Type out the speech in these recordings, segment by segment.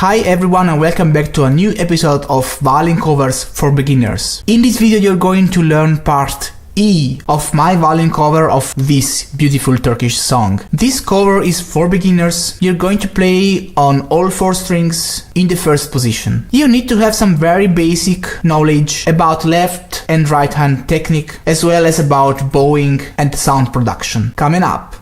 Hi everyone and welcome back to a new episode of violin covers for beginners. In this video you're going to learn part E of my violin cover of this beautiful Turkish song. This cover is for beginners. You're going to play on all four strings in the first position. You need to have some very basic knowledge about left and right hand technique, as well as about bowing and sound production. Coming up.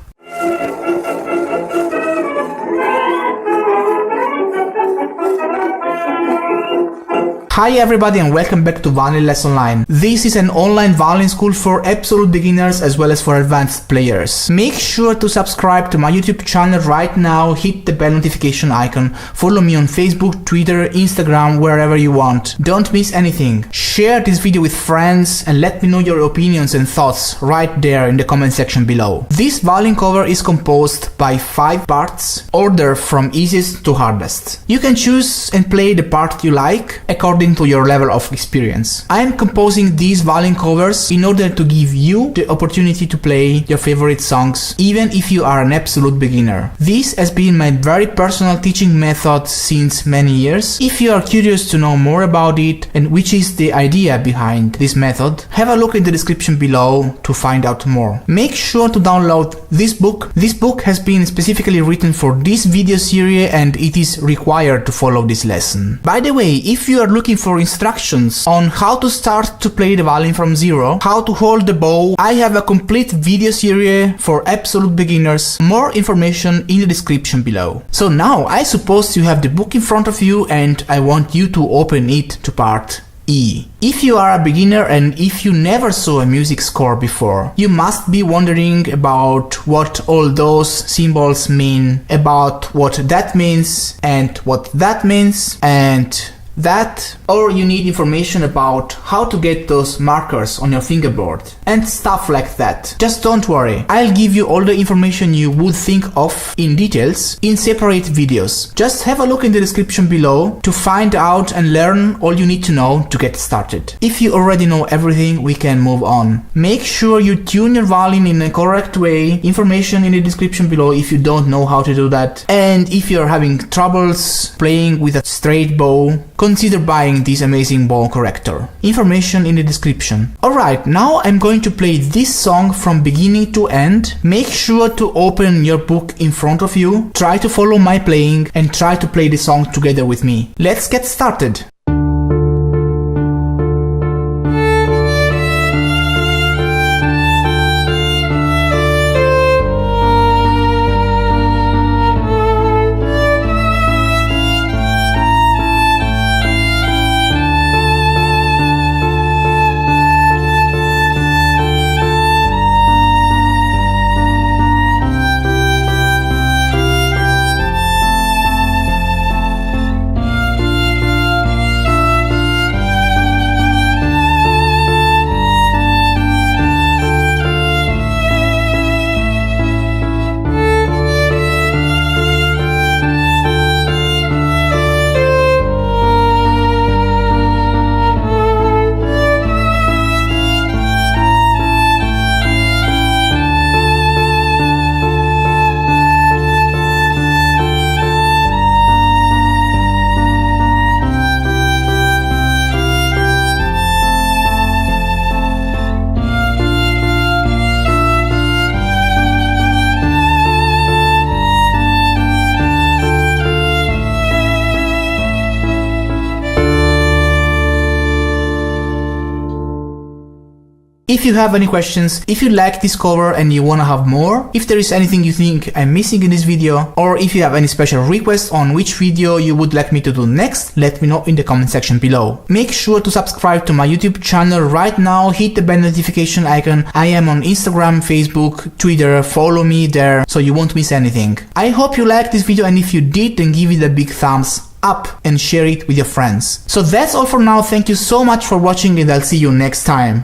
Hi everybody and welcome back to Violin Lesson Online. This is an online violin school for absolute beginners as well as for advanced players. Make sure to subscribe to my YouTube channel right now, hit the bell notification icon, follow me on Facebook, Twitter, Instagram, wherever you want. Don't miss anything. Share this video with friends and let me know your opinions and thoughts right there in the comment section below. This violin cover is composed by 5 parts, ordered from easiest to hardest. You can choose and play the part you like according to your level of experience. I am composing these violin covers in order to give you the opportunity to play your favorite songs, even if you are an absolute beginner. This has been my very personal teaching method since many years. If you are curious to know more about it and which is the idea behind this method, have a look in the description below to find out more. Make sure to download this book. This book has been specifically written for this video series and it is required to follow this lesson. By the way, if you are looking for instructions on how to start to play the violin from zero, how to hold the bow, I have a complete video series for absolute beginners. More information in the description below. So now I suppose you have the book in front of you and I want you to open it to part E. If you are a beginner and if you never saw a music score before, you must be wondering about what all those symbols mean, about what that means and what that means and that, or you need information about how to get those markers on your fingerboard and stuff like that. Just don't worry, I'll give you all the information you would think of in details in separate videos. Just have a look in the description below to find out and learn all you need to know to get started. If you already know everything, we can move on. Make sure you tune your violin in a correct way. Information in the description below if you don't know how to do that. And if you're having troubles playing with a straight bow, consider buying this amazing bow corrector. Information in the description. Alright, now I'm going to play this song from beginning to end. Make sure to open your book in front of you, try to follow my playing and try to play the song together with me. Let's get started! If you have any questions, if you like this cover and you wanna have more, if there is anything you think I'm missing in this video, or if you have any special requests on which video you would like me to do next, let me know in the comment section below. Make sure to subscribe to my YouTube channel right now, hit the bell notification icon. I am on Instagram, Facebook, Twitter, follow me there so you won't miss anything. I hope you liked this video and if you did, then give it a big thumbs up and share it with your friends. So that's all for now, thank you so much for watching and I'll see you next time.